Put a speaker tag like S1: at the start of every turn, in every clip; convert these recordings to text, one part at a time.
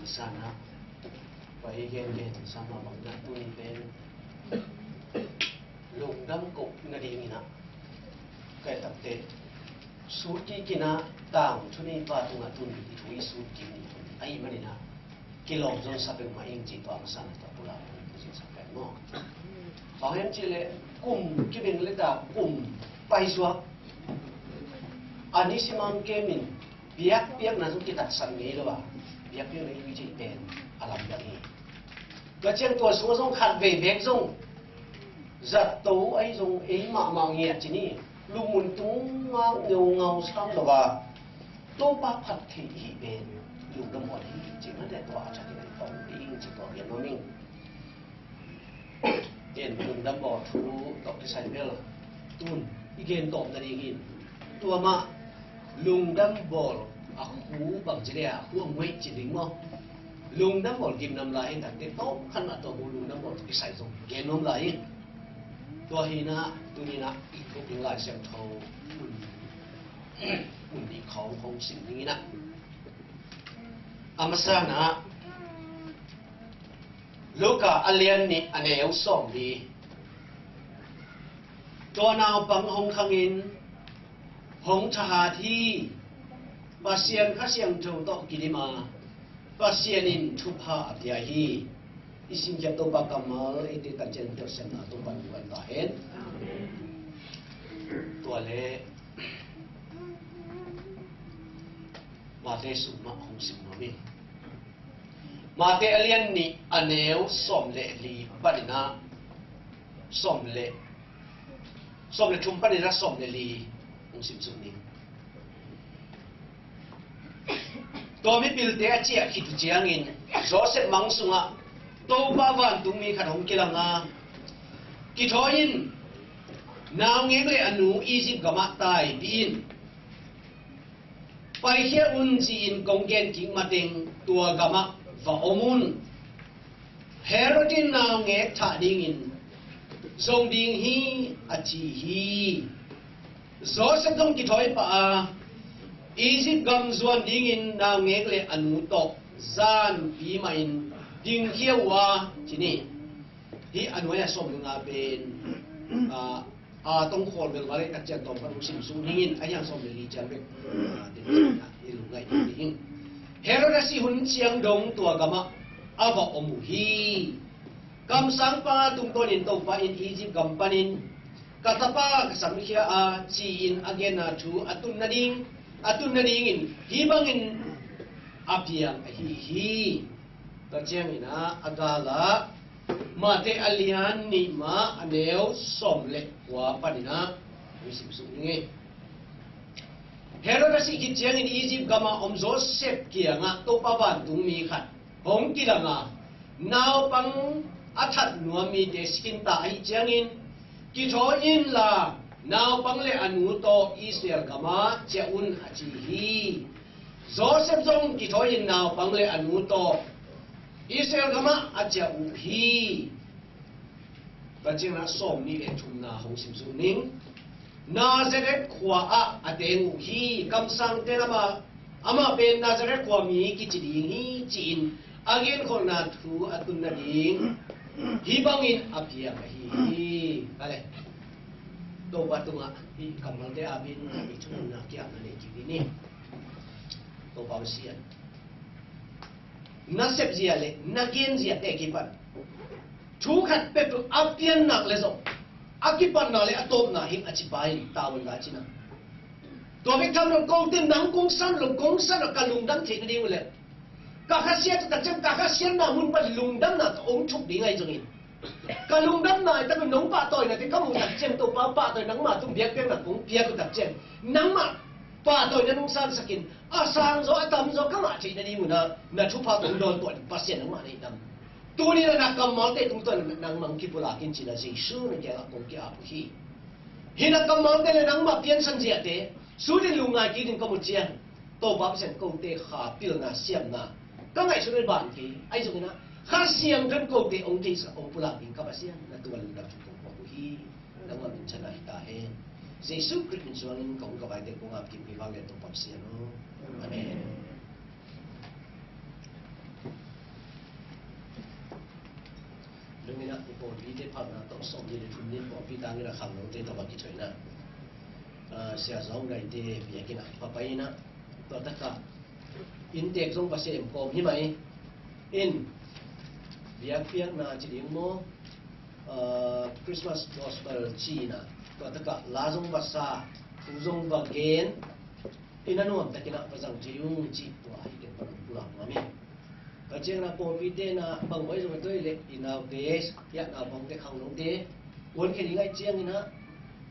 S1: sana vậy gen sama bằng na tu ni ben lung dam cục na đi na cái tập tết suốt kina tang thu ni pa tu nga tu ni thui suốt kini ai mà na cái lòng zon sa pe mai chỉ to mà sana to pula chỉ sa pe no bảo em chỉ lệ cùng cái bên lệ ta cùng bay xuống anh ấy xem anh cái mình biak na chúng kita san nghĩ rồi ba biak này duy trì tiền alam yang ini cái chuyện tuổi số giống khát về bếp giống giật tấu ấy dùng ấy mạo nhiệt chỉ ní lúc muốn tung ngầu xong rồi ba tô ba phật thì ý bên lúc đó mọi thứ chỉ nó để tỏa cho cái này tổng ý chỉ có hiện nó mình hiện lúc đó bỏ thú đọc cái sai bel tuôn ý kiến tổng là đi nhìn tua mà lùng đâm bỏ hú bằng chỉ để hú ông mấy chỉ đính không lùng đâm bỏ kim nằm lại thằng cái tốt khăn là tôi lùng đâm bỏ cái sai dùng kiến nằm lại tua hi na tu ni na ít cũng lại xem thâu đi khẩu không xin như na amasana luka alien ni aneu som đi tua nào bằng hong khangin hong cha thi pasien khasiang thâu to kilima pasienin thupa apia hi isin kia to ba kamal iti tanchen to sen na to ban ban ta hen to le ma te su ma hong sim no mi ma te alien ni aneu som le li padina som le thum padina som le li hong sim su ni to mi bil te chia khit chiang in joseph mangsunga tô ba van tung mi khát hồng kia là kỳ thọ in nào nghe cái anu Egypt gama tai bin phải kia un chỉ in công gen kính mặt đỉnh tua gama và omun Herodin nào nghe thà đinh in dòng đinh hi achi hi Joseph dòng kỳ thọ pa Egypt gam zuan đinh in nào nghe cái anu to gian pi ma in ding hiu wa chini hi anwaya som nga ben tong khol bel wale tak chen tong pa sim su hingin ayang som li chan be de lu ngai ding Herodasi hun chiang dong tua gama ava omu hi kam sang pa tung tonin to pa in Egypt gam panin katapa kasam khia a chi in again na thu atun na ding in hi bangin apiang hi Terjang ina agala mate alian ni ma aneu som le wa panina misim sungi Herodas ikijang in Egypt gama om Joseph kia nga to paban tung mi khat hong kilanga naw pang athat nuami te skin ta ai changin ki tho in la naw pang le anu to Israel gama cheun achi hi Joseph jong ki tho in naw pang le anu to Israel gama aja uhi bajing na som ni le thum na hong sim su ning Nazareth khwa a ateng uhi kam sang te ama ben Nazareth khwa mi ki chi ding hi chin again khol na thu atun na ding hi bangin apia hi ale to batunga hi kamal te abin ni thum na kya na ne ki ni to pa sian nasib zia le nagin zia te kipan thu khat pe tu apian nak le zo akipan na le atop na hin achibai tawon la china to be tham lo ko tin nang kong san ka lung dang the ni le ka khasia ta chem ka khasia na mun pa lung dang na ong thuk di ngai jongin ka lung dang na ta nong pa toy na te ka mu ta chem to pa toy nang ma tum biak pe na kong biak ku ta chem nang ma pa toy na nong san sakin sang zo atam zo ka ma chi ni mu na thu pa tung don ton pasien nang ma nei dam tu ni na kam mal te tung ton nang mang ki pula kin chi na ji su na ke la kong ki a hi hina kam mal te le nang ma pian san ji ate su ni lu ngai ki din ka mu chian to ba sen ko te kha pil na siam na ka ngai su ni ban ki ai zo na kha siam kan ko te ong ki sa ong pula kin ka ba sian na tu lu da chu ko hi nang ma min chana ta he Jesus Christ suang kong ka bai te ko ngap ki pi wang le to pap sian no amen na po bide phang na to som ni le thum ni po pi tang ni na kham lo te to ba ki choi na sia zong gai te bi ki na pa pai na to ta ka in tek zong pa sem ko hi mai in biak piak na chi ding mo Christmas gospel chi na to ta ka la zong ba sa tu zong ba gen in anu ta ki na pa zang chi yung chi to ai ke pa pulang ma mi ka cheng na po pi te na bang wai zong toi le inau te ya na bang te khang long te won ke ni ngai chiang ni na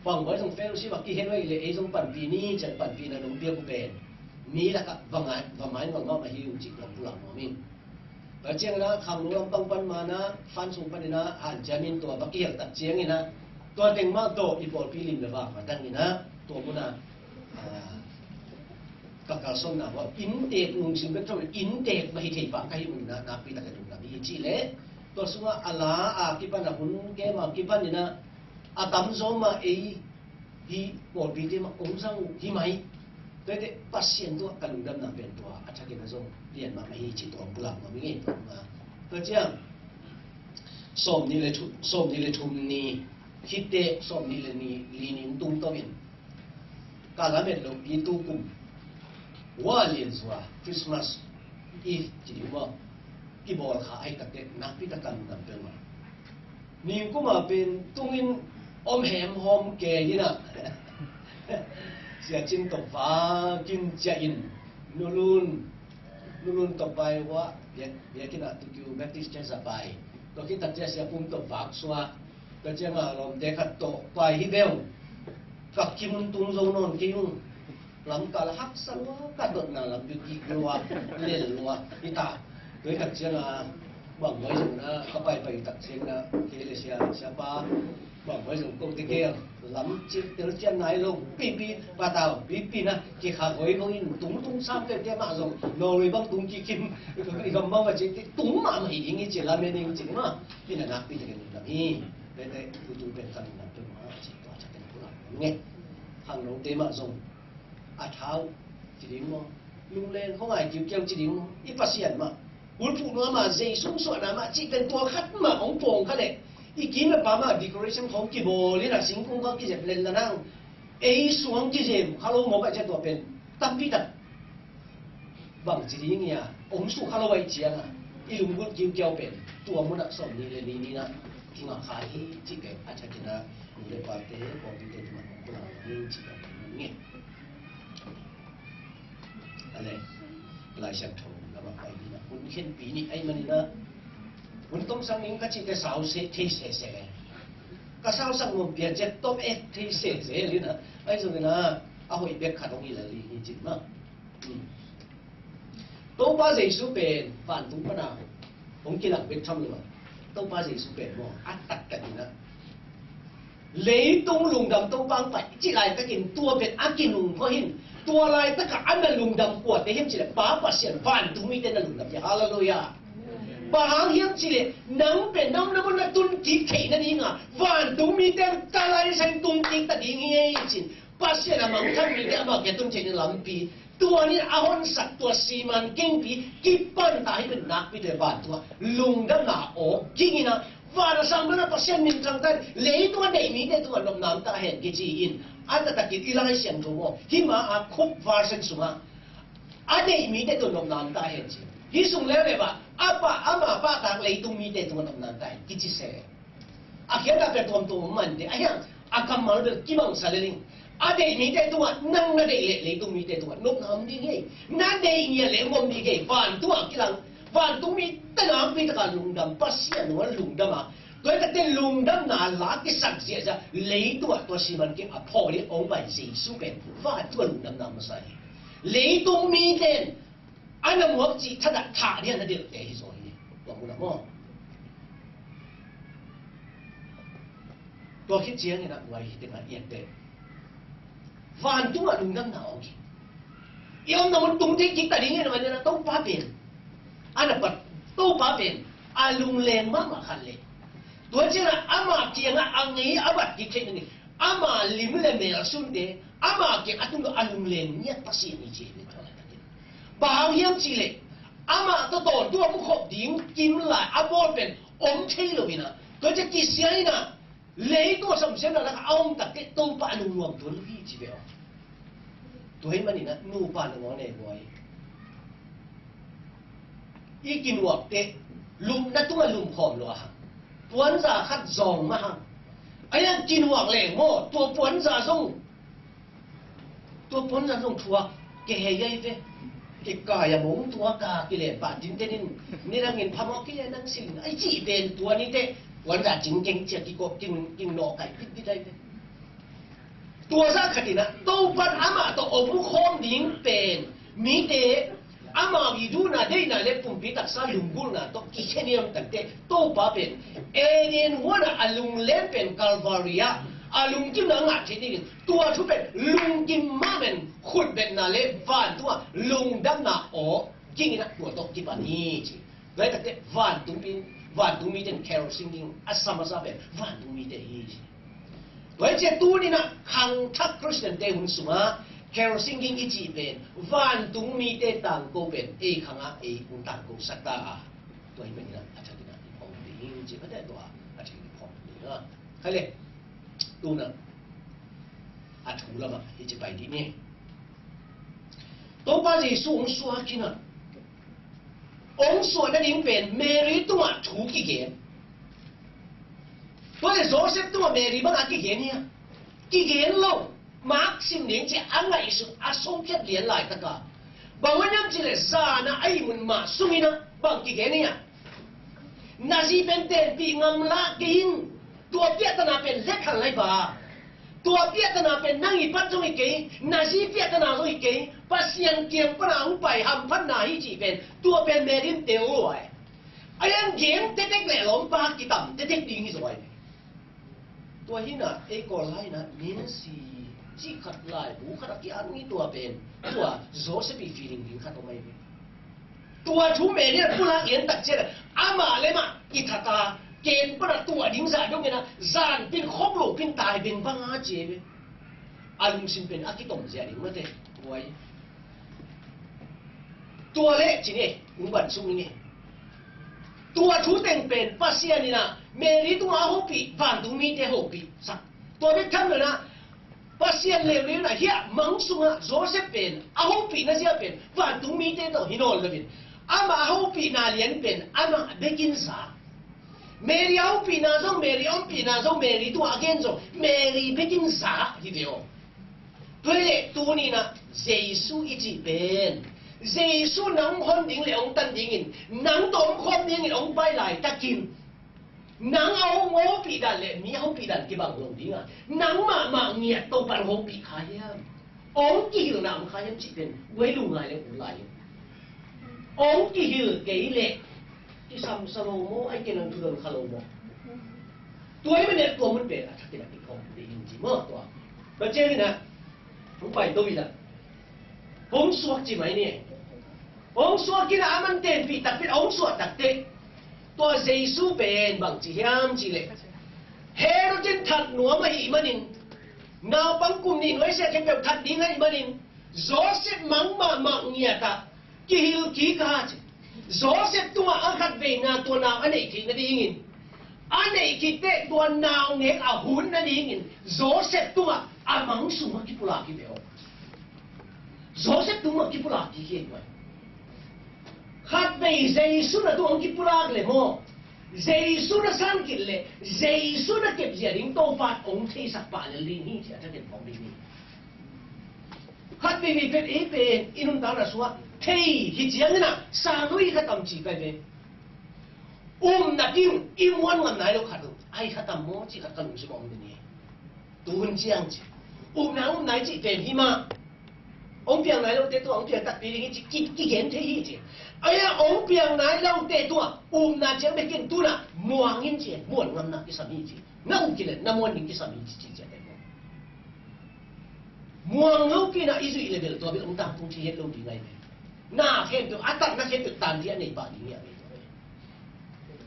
S1: bang wai zong fel si ba ki hen wai le e zong pan pi ni chan pan pi na long pia ku ben mi la ka vangai va mai ngong ma hi yung chi long pulang ma mi ka cheng na khang long pang pan ma na fan sung pan na han jamin to ba ki yak tak chiang ni na to teng ma to i por pi lim le ba ma tang ni na to mu na kakal som na wa in tek nung sim bet in tek ma hi thei pa kai mun na na pi ta ka dung na hi chi le to sunga ala a ki pa na hun ke ma ki pa ni na a tam zo ma e hi por pi te ma ong sang hi mai te te pasien to ka lung dam na ben to a tha ke na zo lian ma hi chi to pulang ma mi nge to ma to chiang som ni le thum ni hi te som ni le ni li ni tung to min ka la met lo pi tu kum wa lian zwa Christmas Eve chỉ điều mà cái bò khá ai tất cả nát biết tất cả nằm bên mà nhìn cũng mà bên tung in hẻm hôm kề như nào sẽ chinh tập phá kim chain luôn luôn tập bài quá biết cái nào tụi kêu Baptist Church bài rồi cái tập sẽ cùng tập phá xóa cái chuyện mà làm để khát tập bài hi bèo các kim tung dâu non kim lắm cả là hắc sẵn cả đợt nào làm việc gì loa liền loa đi ta với thật chứ là bằng với dùng là các bài bài thật chứ là khi là xe ba bằng với dùng công ty kia lắm chiếc từ trên này luôn pi và tàu pi na khi khá với không in tung sao cái mà dùng nồi băng tung chi kim cái gầm băng và chỉ tung mà mày những cái chỉ là mình chỉ mà khi là nạp pi thì cái làm hi đấy tôi bên thân làm tôi mà chỉ có chắc cái nó làm nghe hàng đầu tế mà dùng tháo chỉ điểm mà lung lên không ai chịu kêu chỉ điểm ít phát hiện mà muốn phụ nữ mà dây xuống sọt mà chỉ cần tua khát mà ống phồng khát đấy ý kiến là bà mà decoration không kịp bồ lý là sinh cũng có cái dẹp lên là năng ấy xuống cái dẹp hello một cái tua bên tâm bí thật bằng chỉ điểm nha ống xuống hello vậy chỉ là ý lung muốn kêu bên tua muốn đặt sòng đi lên đi nè thì ngọc khai chỉ cái anh chắc là người bà tế còn bị cái mà cũng là nhưng chỉ là ngheอะไรลายเสียงทงแล้วมาไปนี่นะคุณเห็นปีนี้ไอ้มันนะคุณต้องสั่งยิงก็จิตแต่สาวเสียที่เสียก็สาวสั่งมันเปลี่ยนเจ็ดต้มที่เสียเลยนะไอ้ส่วนนะเอาไอ้เบ็กขาดตรงนี้เลยจริงมั้งตัวป้าเจสุเป็นฝันตุ้งปนาผมกินหลักเป็นทำเลยมั้งตัวป้าเจสุเป็นมั้งอัดตัดกันนะเลยตุ้งลุงดำตัวบางไปจิไรก็กินตัวเป็นอากินลุงก็เห็นตัวอะไรตั้งแต่อันนั้นลุงดำปวดแต่เห็นสิเลยป้าปัสเซียนฟันตุ้มีแต่นั่นลุงดำฮาเลลูยาบางเห็นสิเลยน้ำเป็นน้ำมันตุนกิเขนั่นเองอ่ะฟันตุ้มีแต่ตาลายเส้นตุ้งกิตัดยังไงจริงปัสเซียนมันทั้งมีแต่มาแกตุ้งเจนลำปีตัวนี้อาหอนสัตว์ตัวซีมันเก่งปีกิปั้นตายเป็นนักปีเดียบานตัวลุงดำหนาโอ้จริงนะฟันสังมันปัสเซียนมินจังแต่เลยตัวไหนมีแต่ตัวลมน้ำตาเห็นกิจีอินอันนั้นตะกี้อีไลเสียงตัวว่าที่มาอาคุบวาร์เซนสุมาอันนี้มีแต่ตัวลมน้ำตาเห็นสิฮิสุงแล้วเลยว่าอามาป้าต่างเลยตัวมีแต่ตัวลมน้ำตากิจิเซ่อาเขียนแต่เป็นตัวมันเดียไอ้ยังอาคำมันเดือดกี่บังสารลิงอันนี้มีแต่ตัวนั่งนั่นเลยตัวมีแต่ตัวนกน้ำดีไงนั่นเองเนี่ยเลยมันดีไงฟันตัวกี่หลังฟันตัวมีแต่น้ำปีตะการลุงดำปัสเซียนว่าลุงดำอ่ะด้วยแต่ลุงดำนาลาที่สักเสียจะเลยตัวสิมันก็พอที่เอาไปสิสุเป็นว่าตัวลุงดำนามาใส่เลยตัวมีเด่นอันนั้นหัวจีถ้าดักขาเนี่ยนั่นเดียวแต่ที่สอนนี่บอกคุณนะมั่งตัวคิดเจียงเนี่ยนะไว้ที่ไหนเอียดเด่นฟันตัวลุงดำนาโอเคยอมนำมันตุ้งที่จิตตาดิ้งเนี่ยมันจะต้องป้าเป็นอันนั้นปัดตู้ป้าเป็นอาลุงแรงมากมาขันเลยตัวเจ้าอามาเกี่ยงอังนี้อาบัดกิเลสนี่อามาลิมเลเมลสุนเดอามาเกี่ยงอัตุงอาลุงเลนเนี่ยภาษีนี่เจ้าเนี่ยตัวอะไรกันบางอย่างจีเลยอามาตัวมุขดิ้งกิมไหลอาบอลเป็นองค์เทโลวินะ tôi chỉ kỳ sĩ na lấy tôi sầm xem là ông tập cái tôi bạn nung nuông tôi lui chỉ về tôi mà nè nu bạn nó này boy ý kiến nuông thế lùm那ตัวลุมผอมหรอปวนจ่าขัดจองมาไอ้ยังกินหวังแหลงโม่ตัวปวนจ่าส่งทัวแกเฮยเว้แกกายมงตัวกากิเลสบาดจินเตนินนี่เราเห็นพม่ากิเลสนั่งสิงไอ้จีเป็นตัวนี้เต้ปวนจ่าจริงเก่งเจียกิโกกินนอไก่พิษได้เว้ตัวซาขัดนะตัวปันอามาตัวอมุขอมดิ้งเป็นมีเตอามาวิดูนะได้นะเล็บปุ่มพิทักษาลุงกุลนะต้องกิจเนี่ยมันตั้งแต่โตป้าเป็นเอเดนหัวนะอาลุงเล่นเป็นกัลวาริอาอาลุงกิมนะงัดที่นี่ตัวทุเป็นลุงกิมมาเป็นขุดเป็นนะเล็บฟันตัวลุงดังนะโอ้จริงนะตัวตกที่บ้านนี้จีเลยตั้งแต่ฟันตุ้มเป็นฟันตุ้มมีเป็นแคโรซิงกิ้งอัศมาซาเป็นฟันตุ้มมีแต่ฮีจีเลยเจ้าตัวนี้นะขังทักคริสเตียนเตหุนสุมาKerosene ging iji ben, van tung mi te tang ko ben, khanga kung tang ko sakta. Tuai men na acha dina pong ding ji pada to acha ni pong ding na. Khai le tu na athu la ma iji pai di ni. To ba ji su ong sua kina. Ong sua na ding ben Mary tu ma thu ki ge. To le Joseph tu ma Mary ba ki ge ni ya. Ki ge lo Maxim 年纪安来是送片连来的个，把我娘子嘞啥那哎们嘛送伊呢，帮几个呢呀？那是边点比俺拉紧，多别的那边来看来吧，多别的那边能一般中一给，那是别的那中一给，把香江不能摆含分那一几边，多边没人丢来，哎呀，江得得来龙巴几档，得得顶一所谓，多hin啊，一个来呢，年是。chỉ khát lại bố khát cái ăn ní tua bền tua gió sẽ bị phi linh khát ông mày tua chú mẹ này bố la yến đặc chế là ama lấy mà ít thà ta kén bố là tua đinh giả đúng không giàn pin khóc lộ pin tài pin băng á chế về anh xin pin ác cái tổng giả đinh mà thế vậy tua lẽ chỉ này cũng bận sung này tua chú tên pin phát hiện này na mẹ đi tua hộp bị vàng tung mi thế hộp bị sặc tua biết thăm rồi na pasien lewe na hiya mangsunga Joseph pen aho pi na siya pen van tumi te to hinol lebin ama aho pi na lian pen ama begin sa Mary aho pi na zo Mary on pi na zo Mary tu again zo Mary begin sa hideo pele tu ni na Jesus iji pen Jesus nang hon ding le ong tan dingin nang tom hon ding ong bai lai takin nang ao ngô bị đàn lệ mi ao bị đàn cái bằng lồng đi à nang mà nghiệt tàu bằng ngô bị khai em ông kỳ hiểu nào khai em chỉเป็นquấy lù ngài lệ cũng lại ông kỳ hiểu cái lệ cái sam sam mô ai cái năng thường khalo mô tuổi mình đẹp tuổi mình đẹp à chắc là cái không để hình gì mơ tuổi và trên này không phải tôi là ông suốt chỉ mấy nè ông suốt cái là ăn tiền vì đặc biệt ông suốt đặc biệtตัวเยซูเป็นบางจียามจีเล็กเฮโรเจนทัดหนัวมาอีมันนินนาวปังกุมนินไว้เสียแค่แบบทัดดิ้งให้มันนินโจเซฟมังมาเงียตากิฮิลกิกาจโจเซฟตัวอังคัดเวนาตัวนาวอันไหนที่นั่นดิ้งอันไหนคิดเตะตัวนาวเงกอาหุ่นนั่นดิ้งโจเซฟตัวอามังสุมากิปุลากิเดียวโจเซฟตัวมากิปุลากิเกี่ยวไว้ขัดไปเจสุนะตัวอังกิปุลากเลยโมเจสุนะสังกิเลยเจสุนะเก็บเสียดิ้งโตฟัดองค์ที่สักป่าเลยลีนี่จะเป็นของดีนี่ขัดไปมีเป็นเป็นอินุนตานะสัวเที่ฮิจิยังนะสาลุยขัดตั้มจีไปเป็นนักยิ่งอิมวันวันไหนเราขัดไอ้ขัดตั้มโมจีขัดกันหนุ่มสิบองนี่ตัวหุ่นเจียงจีไหนจีเป็นหิมะองเปียงไหนเราเตะตัวองเปียงตัดปีนี้จีกี่เห็นเที่จีไอ้ยาองเปียงไหนเราเตะตัวน่าเจียงไปกินตัวน่ะมัวงินจีมัวงำน่ะกิสามีจีน่าอุกิเลยน่ามัวงินกิสามีจีจีจะได้มัวงำกินน่ะอิสุอิเลเบลตัวเป็นองค์ตามตรงที่เห็นเราดีไงน่าเห็นตัวอัตตาน่าเห็นตัวตามที่อันนี้บาดีเนี่ย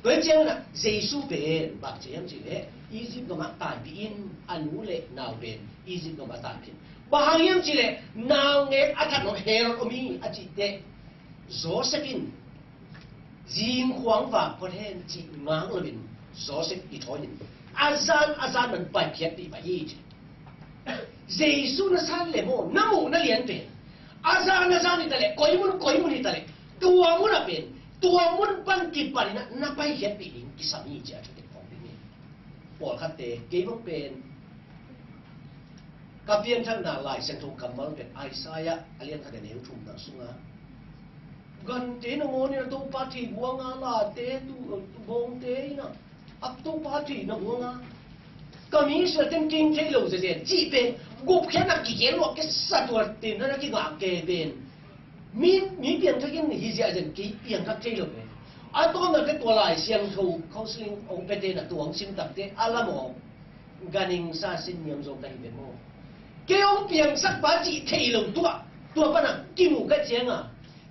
S1: ตัวเจ้าน่ะเยซูเป็นบางเจียงจีเลยอียิปต์ก็มาตายปีนอันนู้นเลยนาวเป็นอียิปต์ก็มาตายเป็นบางอย่างจีเลยนาวเงยอัตตาโนเฮโรมีอาจิเตโจเซฟินยิงขวางฝากประเทศจีงางเลยเป็น gió sẽ bị thổi nhìn azan mình bài phiệt bị bài gì chứ Giêsu nó san lệ mồ nó mù nó liền về azan đi tale coi muốn đi tale tua muốn là về tua muốn ban kịp bài nó bài phiệt bị lính cái sắm gì chứ cho cái phòng đi bỏ khát tệ kế bóng bên các viên thân nào lại xem thùng cầm máu bên Isaiah alien thằng này thùng nào xuống á gần thế nó muốn là tu party buông á là thế tu buông thế na ấp tu party nó buông á cái mình sẽ tên kinh thế lâu rồi chỉ bên gục khẽ là chỉ cái cái sát vật tiền nó cái ngã kề bên mình biến thành cái gì vậy dân cái biến thành thế lâu à tôi nói cáiตัวlại xem thùng counseling ông bên đây là tu ông xin tập thế alamo ganing sa xin nhầm rồi cái bên mô cái ông biến sắc bá chỉ thế lâu tua bắt nào kim một cái tiếng à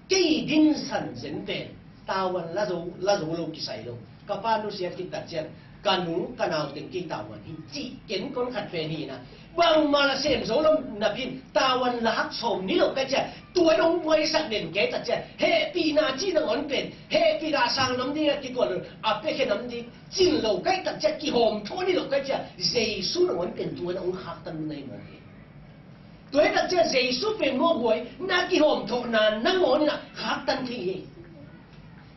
S1: cái đinh sản dẫn về tao vẫn là dấu lâu kỳ sai lâu các bạn nó sẽ kịp đặt chân cả nú cả nào từng kinh tao vẫn chỉ kiến con khát về gì nè bằng mà là xem dấu lâu nạp in tao vẫn là hấp sồm ní lâu cái chân tuổi ông quay sắc đèn cái đặt chân hệ pi na chi nó ngón bền hệ pi na sang nắm đi cái tuổi à bé cái nắm đi chín lâu cái đặt chân kỳ hòm thôi đi lâu cái chân dây xuống nó ngón bền tuổi ông khát tân này mà tuổi đặt chân dây xuống bền mua quay na kỳ hòm thôi na ngón na khát tân thì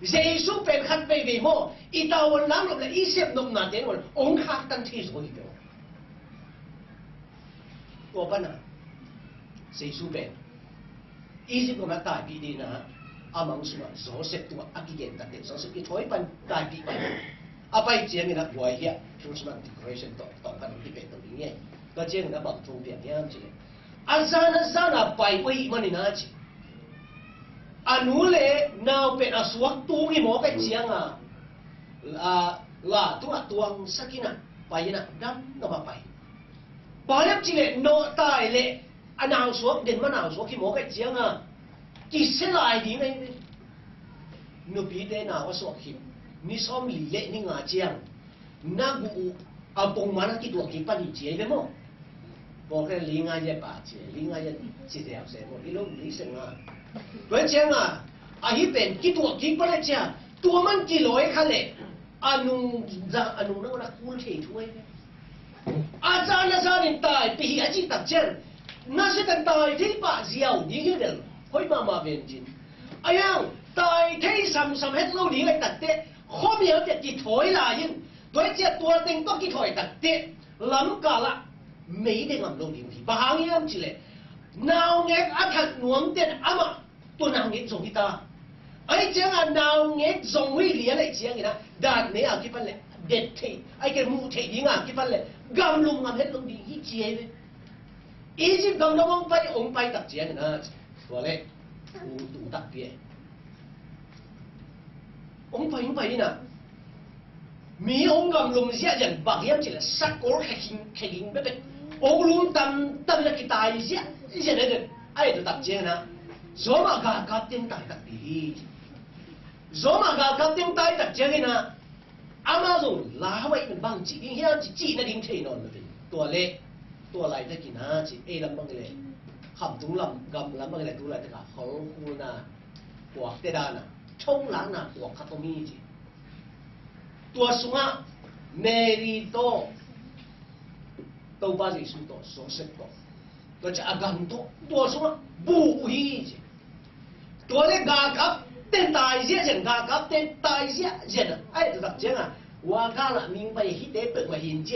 S1: dây xuống bền khát về về mua ít tao vẫn lắm rồi là ít xếp nộp na đến rồi ông khát tân thì rồi đó của bạn à dây xuống bền ý gì cũng là đại bị đi nè, mang xuống là gió sẽ tua, cái gì đặt đến gió sẽ cái thổi ban đại bị bay, bay chiang người ta quay here, Christmas decoration tọt cái cái bể tàu đi nghe, cái chiang người ta bằng thùng biển nghe chứ, azan là bay quay mà nè chứ, anu lệ nào bể à suốt tu cái mỏ cái chiang là tuang sakina bay nè đâm nó mà bay lắm chỉ lệ nọ tai lệ nào xuống đến mà nào xuống khi mỗi cái chiếng chỉ sẽ lại đi ngay nó bị thế nào có xuống khi ni xóm lì lệ ni ngã chiếng na gu bông mà nó cái tuổi khi bắt đi chiếng đấy không bỏ cái lì ngay vậy bà chiếng lì ngay vậy chỉ để học sinh một cái lúc lì sinh với chiếng hi bên cái tuổi khi bắt đi chiếng tuổi mình chỉ lối khá lệ anu nó là cool thế thôi azan đến tai bị ai chỉ tập chân nó sẽ cần tài thế bà giàu như thế nào hối mà về chín ai ao tài thế sầm hết lâu đi lại đặt tệ không hiểu được chỉ thổi là nhưng đối với tua tình có cái thổi đặt tệ lắm cả là mấy đêm làm lâu đi thì bà hàng em chỉ lệ nào nghe ăn thật nuông tiền ama tôi nào nghe dùng ta ấy chứ là nào nghe dùng huy liền lại chứ người ta đạt mấy cái phần lệ đẹp thì ai cái mu thì đi ngang cái phần lệ gam lum ngam hết lâu đi cái gì vậy ý chí cầm nó ông bay tập chiến nữa, vừa lên, đủ đặc biệt. Ông bay nè, mi ông cầm lùm giết人 bạc em chỉ là sắc cổ khai hình bé bé, ông lùm tâm là cái tài giết này được, ai được tập chiến nè, gió mà gà tiếng tài đặc biệt, gió mà gà tiếng tài tập chiến nè, Amazon lá vậy mình bằng chỉ là đinh thế nó làตัวเล็กตัวอะไรได้กี่นาจิลำบางเลยขับตุ้งลำกำลำบางเลยตัวอะไรแต่ก็เขาคูน่ะปวกเตดาน่ะช่องหลังน่ะปวกคาโตมีจิตัวสุงะเมริโตตัวบาสิสุโตโซเซโตตัวจะอากันโตตัวสุงะบูฮีจิตัวเล็กกากับเต้นตายเสียเสียงกากับเต้นตายเสียเสียงไอ้ตัวตัดเสียงว่าการละมิงไปฮิตเตเปิดมาหินเจ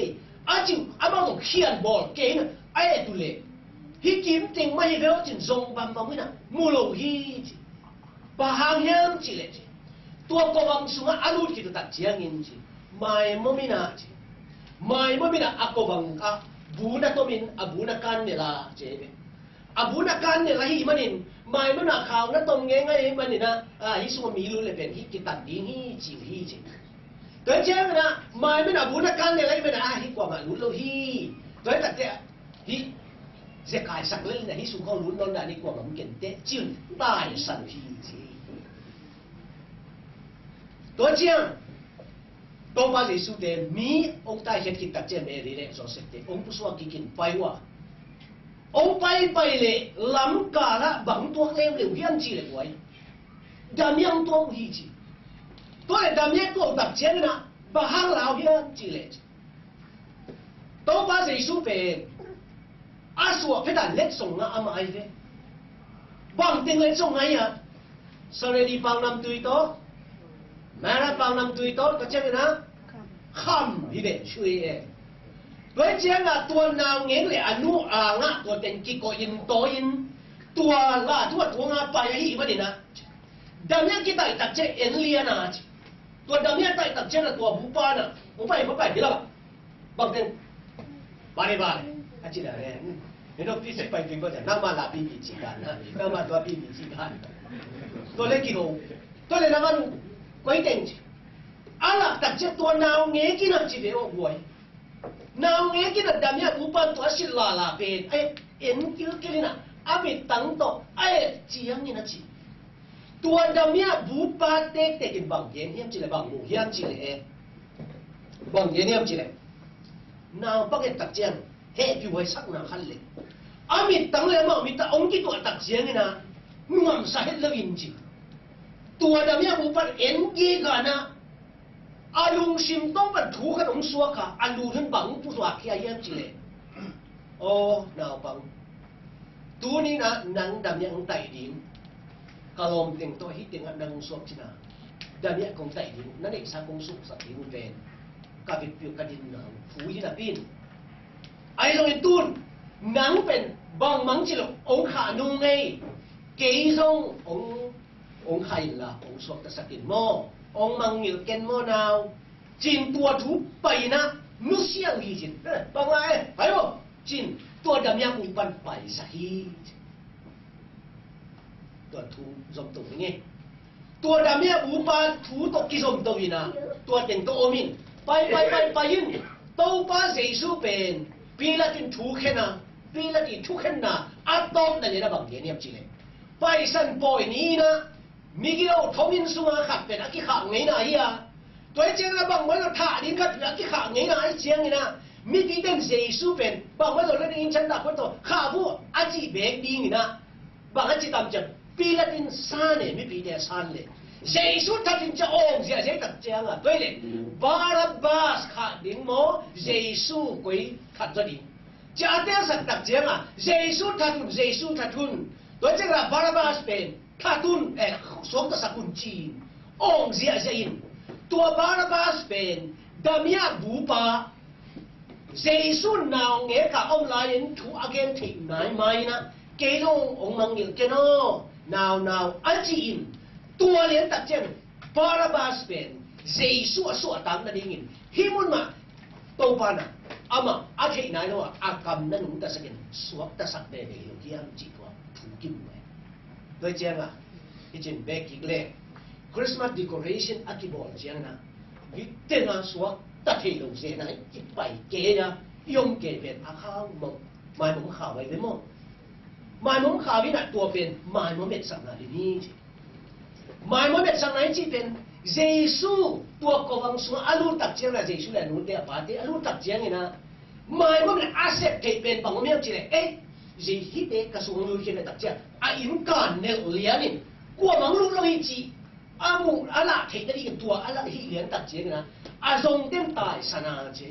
S1: อาจิอามาต้องเขียนบอลเก่งไอ้ตัวเล็กฮิจิมติงไม่เร็วจินทรงบัมบัมวินะมูโลฮีจิปะหางเฮียงจิเลจิตัวกบังสุงะอาลูดคิดตัดเจียงินจิไม่มมินาจิไม่มมินาอากบังอาบูนักตัวมินอาบูนักการเนี่ยละเจเบอาบูนักการเนี่ยละฮิมันนินไม่มนักข่าวนักตรงเงี้ยไงมันนี่นะฮิสุมีรู้เลยเป็นฮิกิตัดดีฮิจิฮิจิตัวเจ้านะไม่เป็นอาบุญกันเนี่ยอะไรเป็นฮิกว่ามาลุ้นเราฮิตัวแต่เจ้าฮิเจ้าขายสักเล่นเนี่ยฮิสุเขาลุ้นนนท์นี่กว่ามันเก่งเตะจิ้มตายสันฮิจีตัวเจ้าตัวบาลิสุเดมีองค์ตายเห็นกินตัดเจ้าเมรีเลยสอนเสร็จองค์ผู้สวากินไปว่าองค์ไปเลยล้ำกาละบังตัวเลี้ยวเหลวเฮียนจีเลยไว้ดำยังตัวฮิจีตัวเลยดำยังตัวตัดเจ้านะ bà hang lão hiền chỉ lệ tố ba giấy số về asua phải đặt lết sông ngã am ai thế bằng tiếng lết sông ngay à sau này đi bằng năm tuổi đó mẹ ra bằng năm tuổi đó có chơi nào khăm đi về chui với chuyện là tuần nào nghe lại anu ngã tuần tiền kí có in to in tua là tua ngã bay hi vậy nè đam nhang kita tak cek enlian aja tua đam nhang tak cek là tua bupa nè bupa đi đâu bằng tiền bari aci dah ni no pi sepai tu baca nama la pi cikan nama tua pi cikan to le kilo to le nama nu koi teng ala tak cek tua nau nge ki nak ci de o boy nau nge ki nak đam nhang bupa tua sil la pen en kil na abi tang to chiang ni na ci tua đam nhang bupa tek tek bang yen hiam ci le bang mu hiam ci le bang yen hiam ci le nào bác cái đặc trưng hệ bị quay sắc nào khăn lệ, mình tăng lên mà mình ta ông cái tuổi đặc trưng này na, ngầm sai hết là gì, tuổi đam nhang bộ phận em kia cả na, lùng sim tông phận thủ cái ông xua cả, lù thân bằng phụ thuộc kia em chỉ lệ, nào bằng, tuổi này na nắng đam nhang tay điểm, kalau mình tôi hít tiếng nắng suốt chứ na, đam nhang công tay điểm, nó để sang công suốt sạch điểm về. Các việc việc cái nào phú như là pin, ai rồi tuôn nắng bên bằng mắng chỉ là ông khả nung ngay, kỹ xong ông hay là ông suốt ta sắc tiền mò, ông mang nhiều ken mò nào, chín tua thú bảy na, nút xiang gì chín, bằng lại phải không? Chín tua đầm nhang một bàn bảy sahi, tua thú giống tụng nghe, tua đầm nhang một bàn thú tộc kỹ giống tụng na, tua tiền tụng ôm in. Bay in tàu ba giấy số bên bị là tin thu khen na atom này là bằng tiền niệm chỉ này bay sân bồi ní na mi cái đâu thông in sung khát bên cái khát ngay này à tôi chỉ là bằng mấy cái thả đi khát cái khát ngay này chiang na mi cái tên giấy số bên bằng mấy cái in chân đã có tổ khát vụ chỉ bé đi na bằng chỉ tạm chậm bị là tin san này mi bị để san này giấy số thật tin cho ông giấy thật chiang à tôi này Barabas khát đến mỏ giấy số quấy khát cho đi cha tiếng sắc đặc chiang à giấy số thật thun tôi chỉ là Barabas bên khát thun xuống ta sắc kun chi ông giấy tua Barabas bên đam ya bù pa giấy số nào nghe cả ông lại đến thu again thì nãy mai na cái ông mang nhiều cái nó nào anh chị in tua liền đặc chiang Barabas bên giấy số tăng là đi nghìn hi muốn mà tàu pan à ama cái này nó cầm nó cũng ta sẽ kiện suốt ta sắc đề để hiểu kia chỉ có thủ kim này tôi chăng à cái chuyện bé kỹ lệ Christmas decoration aki bol chăng na cái tên là suốt ta thấy lâu thế này cái bài kế na dùng kế bên khao mộng mai mộng khảo vậy đấy mộng mai mộng khảo với lại tua bên mai mộng biết sang là đi mai mộng biết sang này chỉ bên Giêsu tua cố gắng xuống alu tập chiang là Giêsu là nút đẹp bát alu tập chiang này na mai mộng là accept cái bên bằng miếng chỉ là gì hít đấy cái số người kia là tập chiang in cản nêu liền qua mang lúc lâu chỉ amu ala thấy cái gì tua ala hít liền tập chiang na dùng tên tài sana chứ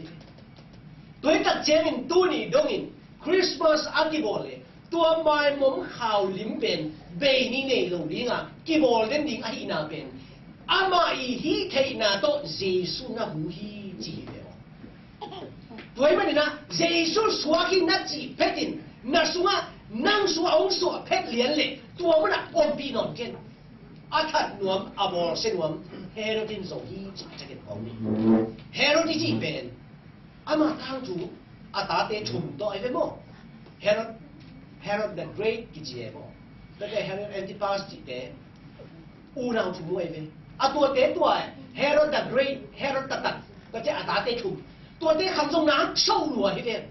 S1: tôi tập chiang in tu ni đông in Christmas akibole tua mai mộng khảo lim bên bề ni này lâu đi à kibole đến đi ai na bên ama hi thei na to Giêsu na hu hi chỉ về tôi mà na Giêsu xóa khi na chỉ petin na xóa năng xóa ông xóa pet liền lệ tua mà na ôm pi non ken thật nuông abor sen nuông Herodin zo hi chỉ cái ông này Herod chỉ bên ama thang chủ ta te chum to ai về mo Herod the Great cái gì vậy mo cái Herod Antipas chỉ te u nào chủ ai về tua tế tua Herod the Great Herod tật cái chứ ta tế chủ tua tế khăm sông nắng sâu lùa hết đấy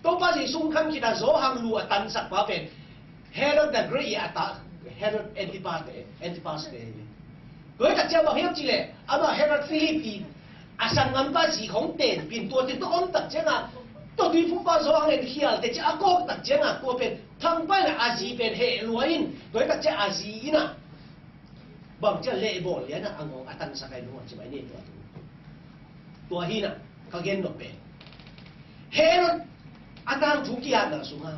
S1: tôi bao giờ sung khăm chỉ là gió hàng lùa tận sạch vào bên Herod the Great ta Herod Antipas đấy với thật chưa bảo hiệp chỉ lệ mà Herod Philippines sang ngắm ba gì không tiền biển tua tiền tôi ôn tật chứ à tôi đi phụ bao gió hàng này kia để chứ cô tật chứ à tua bên thằng bay là gì bên hệ lùa in với thật chứ gì na bằng cho lệ bộ liền là anh tăng sa cái đúng không chỉ mấy niệm ตัวฮีน่ะก็เกณฑ์หนกเป็นเฮโรดอาตามทุกอย่างน่ะสุงา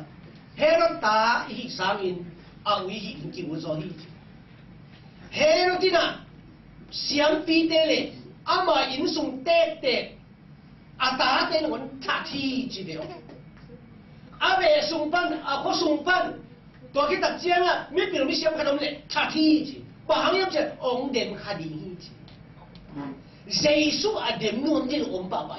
S1: เฮโรดตาอีสามินเอาอีหินกิวโซฮีเฮโรดที่น่ะเสียงปีเตเลอามาอินสุงเตเตอาตาเตนคนทักทีจีเดียวอาเบสุงปันอาโคสุงปันตัวคิดตัดเจียงอ่ะไม่เปลี่ยนไม่เสียงขนมเลยทักทีจีบางอย่างจะองเดมคดีจีเยซูอาเดมนวมเดนองป้าไป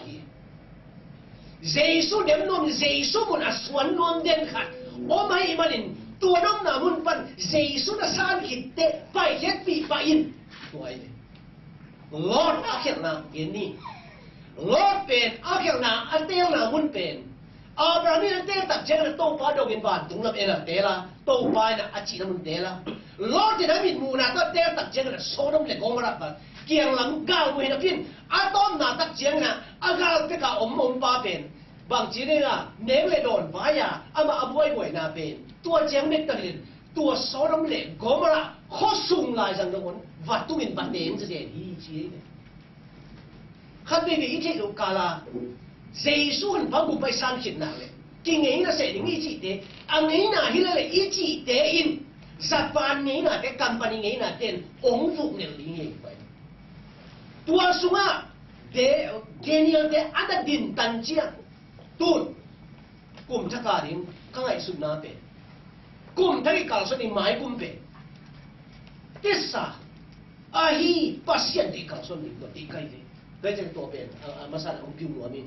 S1: เยซูเดมนวมเยซูมันอาสวนนวมเดนขัดโอ้ไม่มาลินตัวน้องนามุนปันเยซูน่ะสร้างคิดเตไปเฮ็ดปีไปอินตัวไอ้เนี่ยลอดอาเขียนนาเห็นนี่ลอดเป็นอาเขียนนาอันเตียงนามุนเป็นอาบรามีอันเตียงตักเจงน่ะโตป้าดอกเงินบานตรงนั้นเองน่ะเตละโตป้าน่ะอาชีพมันเตละลอดที่นั้นมีมูนาก็เตียงตักเจงน่ะโซดมเล็กกองรักบัดเกี่ยงหลังก้าวมือนะพินอาต้อมนาตักเจียงน่ะอากาศเป็นกะอมป้าเป็นบางทีเนี่ยเน้งเลยโดนป้ายาอามาอบวยนาเป็นตัวเจียงเม็ดตะลินตัวโซดมเล็กกองรักข้อสุ่มลายจังตรงนั้นวัดตุ้มินบันเดนจะเด่นอีเจียงขัดไปอีเทลูกาลาเยซูหันพังบุไปสันขิดนาเลยกินเองนะเสด็จอีจีเตอันนี้น่ะฮิเลอีจีเตอินจับปานนี้น่ะแต่กัมปานีนี้น่ะเด่นองฟุกเนี่ยลิงเองไปตัวสุงาเดเกนียเดอันดินตันเจียตุนกลุ่มทักการิงข้างไอสุนาเป็นกลุ่มทักการสนิมายกลุ่มเป็นที่สาอาฮีปัสยันที่การสนิมตัวที่ใครเลยได้จากตัวเป็นมาสั่งของพิวหัวมิน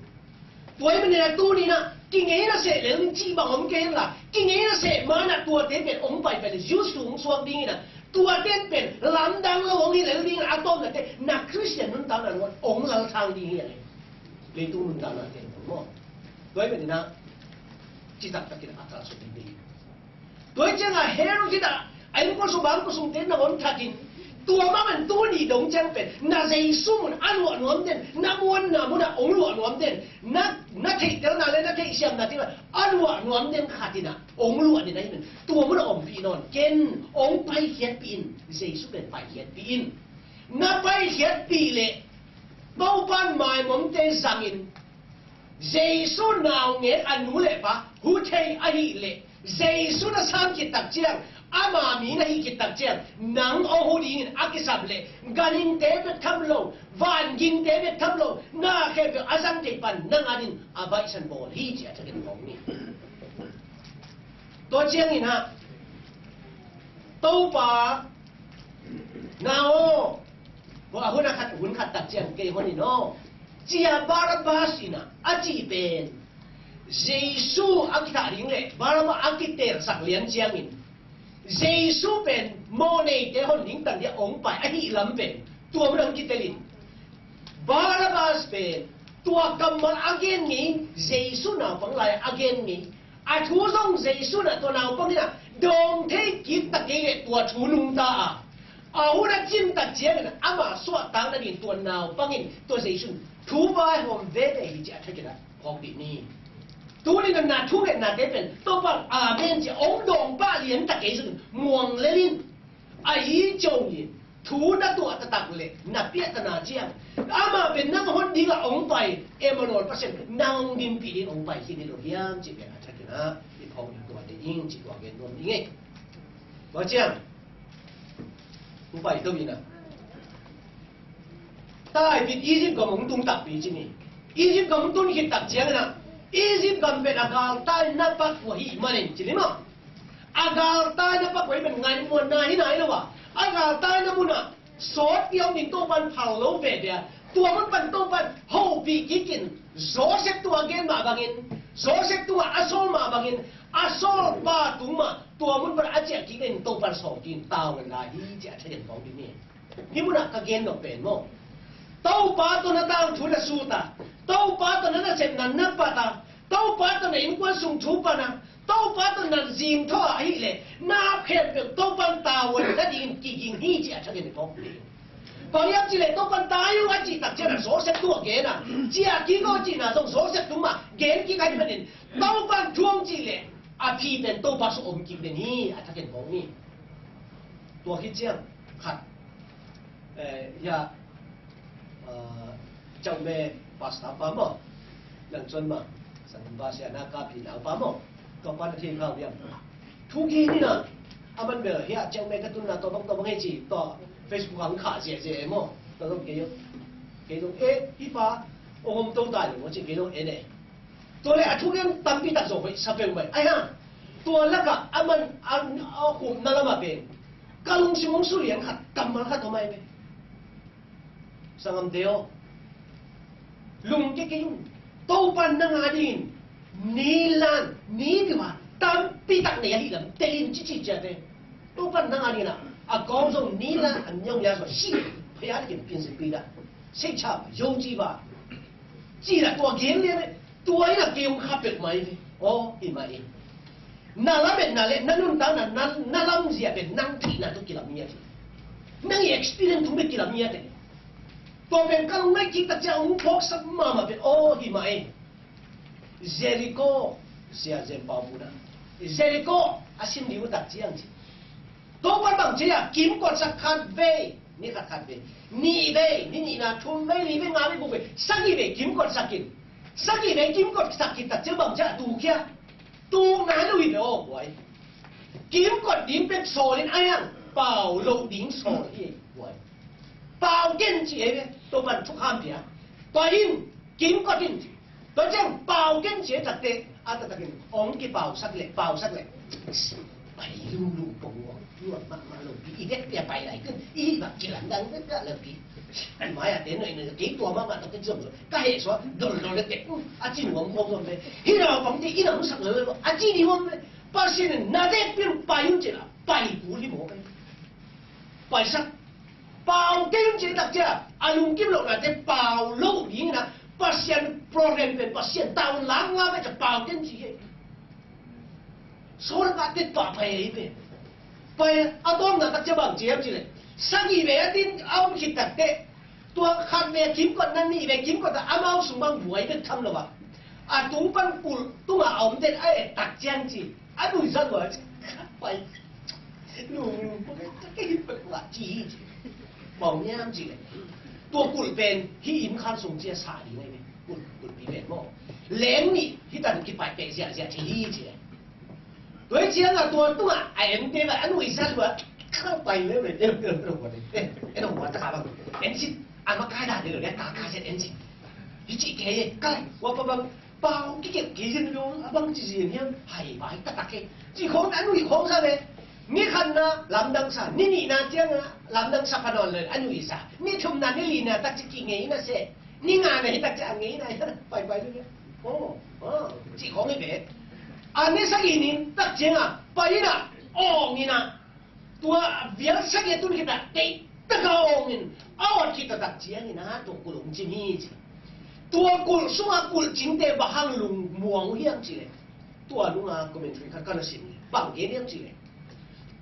S1: ตัวมันเนี่ยตัวนี้นะกินเองนะเสร็จแล้วจีบังผมเก่งละกินเองนะเสร็จมานะตัวเต็มเป็นองไปเป็นยูสูงสวงดีนะตัวเต็มเป็นลำดังแล้วองนี่แล้วดีอาต้มนะแต่นักคริสเตียนนั่นตามนั้นว่าองเราทางดีอย่างเลยตัวนั่นตามนั้นเต็มผมว่าตัวมันนะจิตตะกินอัตราสุดดีตัวเจ้าเฮโร่จิตตะไอ้พวกสุบางพวกสุเต็มนะคนทักินตัวมันตัวนี้ดงจังเป็นน่าจะสุ่มอันหลวงเด่นน่าม้วนน่าม้วนองหลวงเด่นน่าเทเดลน่าเลยน่าเทเสียมน่าที่ว่าอันหลวงเด่นขาดที่น่ะองหลวงเนี่ยได้มันตัวมันองปีนอนเกณฑ์องไปเขียนปีนเยซูเป็นไปเขียนปีนน่าไปเขียนปีเละเบาบ้านหมายมันเตสังอินเยซูน่าเงี้ยอันนู้เละปะหูเทไอเละเยซูน่าสร้างกิจตักเจียงอามามีนะฮิกิตักเจียงนังโอหูดิงอากิสับเล่การินเตเบทำโลวันกินเตเบทำโลน่าแค่เป็นอาซังเตปันนังอาดินอาบายสันบอลฮีเจียจะเป็นของนี่ตัวเจียงนี่นะตู้ป่านาโอว่าหุ่นขัดตักเจียงเกย์คนนี้เนาะเจียบาราบาสินะอาจีเป็นเยซูอากิตาลิงเล่บาราบาอากิเตอร์สักเลี้ยงเจียงมินเยซูเป็นโมเนเดฮอนลิงตันเดียองไปไอ้ที่ลำเป็นตัวมันอังกิเตลินบาราบาสเป็นตัวกำมันอังเกนงี้เยซูน่าฟังไรอังเกนงี้อาทูซงเยซูน่ะตัวน่าฟังนี่น่ะดงเทกิตตะเกยตัวชูนุงตาเอาละจิ้มตะเจียนน่ะอามาสวดตังนั่นนี่ตัวน่าฟังนี่ตัวเยซูทูบายหอมเวเดฮิจิอาทักกันของดินี่ตัวนี้น่ะทุกอย่างน่ะได้เป็นตัวฟังอาเมนจะองดงป้าเลี้ยงตะเกยสุดม่วงเลลินไอ้เจ้ายินทูน่ะตัวตะตักเลยน่ะเปียตนาเจียงอามาเป็นนั่งหดดีละองไปเอมโนดเปอร์เซ็นต์นั่งดินปีดินองไปที่นี่เราเยี่ยมจีเป็นอาทักกันนะที่พองตัวเดียงจีตัวเงินรวมยังไงว่าเจียงองไปตัวนี้นะใต้เป็นอียิปต์กับมึงตุ้งตักปีจีนี่อียิปต์กับมึงตุ้งคิดตักเจียงนะอียิปต์กับเป็นอากาศใต้นับปักหัวหิมันเองจริงมั้ยอากาศใต้นับปักหัวหิเป็นไงมวลนายที่ไหนล่ะวะอากาศใต้นับมุนอ่ะสอดเดียวนี่ตัวมันเผาโลเวเดียตัวมันเป็นตัวมันโฮบีกินโซเซตัวเกนมาบางอินโซเซตัวอาโซมาบางอินอาโซบาตุมาตัวมันเป็นอาเจียกินตัวมันสองกินตาวกันได้ที่จะใช้เงินของที่นี่นี่มันก็เกนดอกเป็นมั้งตัวป้าตัวนั้นตามทุนสูตาตัวป้าตัวนั้นเสร็จนั้นนับป้าตาตัวป้าตัวนั้นอินกวนส่งชูปานะตัวป้าตัวนั้นจิงท่อไอ้เลยนับแค่เป็นตัวปันตาวันนั้นยิงกี่ยิงที่จะใช้เงินของนี่พอยับจีเลยตัวปันตาอยู่ว่าจีตักเจ้าโซเซตัวเกน่ะจีอากี่ก็จีน่ะต้องโซเซตัวมาเกนกี่ใครเป็นนี่ตัวปันช่วงจีเลยอาพีเป็นตัวปันส่งกี่เป็นนี่อาทักเงินของนี่ตัวคิดเจ้าขัดอย่า cháu mẹ pasta pa mo lần xuân mà sang ba xe na cà phê nào pa mo có quan thiên khảo điểm thu kia đi nè mình bây giờ hiện cháu mẹ cái tuần nào tôi băng hay chỉ to Facebook hàng khả dễ mo tôi không cái giống ít pa ông tôi đại rồi chỉ cái giống này tôi lại thu kia tâm bị tác dụng vậy sao vậy ai haตัวละกะมันขุมนั่นละมาเป็นกะลุงชิมงสุเรียนขัดกำมันขัดทำไมเป็นสังคมเดียวลุงกิ๊กยุ่งโตปันนังอาดินนี่ลันนี่ดีว่าตามปีตักเนี่ยที่ลำเตลินจิเจเดโตปันนังอาดินอ่ะกองส่งนี่ลันอันยองยาส่วนสิพยาธิเป็นสิบปีละเสียชาบยงจีบะจีละตัวเกมเนี่ยตัวนี้ละเกมขับเป็นไหมโอ้อีมาเองนั่นละเป็นนั่นเลยนั่นนู่นตานั่นละมันเสียเป็นนั่งที่นั่นทุกกิโลเมตรนั่ง experience ทุกกิโลเมตรตัวเป็นก็ไม่คิดแต่จะอุ้งพกสักมาเป็นโอ้หิมะเองเจริโกเสียเจมปาบูนะเจริโกอาชิมดิวตัดเจียงจีตัววันบางทีอะกินก่อนสักคันเว่นี่สักคันเว่นี่เว่นี่นะทุ่มเว่นี่เว่งาเว่บุเว่สักกี่เว่กินก่อนสักกี่เว่กินก่อนสักกี่แต่เจ้าบางทีดูแค่ตูนั้นลุยเดียวไว้กิมกดดิ้มเป็นโซลินไอ้ยังเป่าลงดิ้งโซลินไว้เป่าเก่งจีเอตัวมันทุกคำเดียตัวยิงกิมกดดิ้งตัวเจ้าเป่าเก่งจีตัดเตะอาตัดกินองกี่เป่าสักเล็กไปลูปงวงลวดมาลงปีอีเด็กเปียไปไหนขึ้นอีแบบจีหลังดังก็เลิกปีอันหมายอะเต้นหน่อยนึงกี่ตัวมากต้องเป็นจมูกก็เห็นว่าโดนเด็กอาจีนหวงคงโดนไปที่เราฟังที่อีน้องสักเลยว่าอาจีนหวงไปป้าเสียนน่าจะเป็นไปยุ่งจีละไปกูรีโมไปสักเป่าเก่งจีตักเจ้าอาลุงกิมหลอกน่ะจะเป่าลูกยิงนะป้าเสียนโปรแกรมเป็นป้าเสียนดาวหลังว่าไม่จะเป่าเก่งจีโซนก็ติดต่อไปไปเอาต้มน่ะตักเจ้าบางเจี๊ยบจีเลยสักอีเวดินเอาคิดตัดเตะตัวคันเวกิมก่อนนั่นนี่เวกิมก่อนแต่เอาเอาสมบังหวยเป็นคำหรอวะตุ้งปันกุลตุ้งเอาเด็ดไอ้ตักเจียงจีดูสักหน่อยไปลุงพวกนี้ก็ยิ่งเป็นว่าจีมองย่ำจีเลยตัวกุลเป็นที่อิมคันส่งเจียสาดีไงเนี่ยกุลปีเป็นโม่เล้งนี่ที่ตันกินไปเป็นเสียที่จีเลยตัวเจียงตัวตุ้งไอ้เอ็มเต้แบบอันวิสัยว่าเข้าไปเลยเดี๋ยววันนี้ไอ้น้องหัวตาบ้างเอ็นซิอันมาใกล้ได้เดี๋ยวเนี่ยตาใกล้เสร็จเอ็นซิยิ่งจีเกย์ใกล้ว่าบางเปล่ากี่เก็บกี่ยันอยู่บางจีเนี่ยหายไปตักเกย์จีของอันวิของซะเลยนี่คันนะลำดังซะนี่นะเจียงนะลำดังสับพนอนเลยอันวิซะนี่ทุ่มนั้นนี่ลีนะตักจีกี่เงี้ยนะเสนี่งานไหนตักจะเงี้ยนะไปเลยโอ้จีของไอ้เบ็ดอันนี้สักอีนี่ตักเจียงไปนะอ๋อนี่นะตัวเวียนสักอย่างตัวนี้แบบเตะตะกองนี่เอาคิดตัดเจียงนี่นะตัวกุลงจินี่จีตัวกุลสุมากุลจินเตบะฮังลุงม่วงเฮียงจีเลยตัวลุงก็เป็นช่วยกันนะสิบางเฮียงจีเลย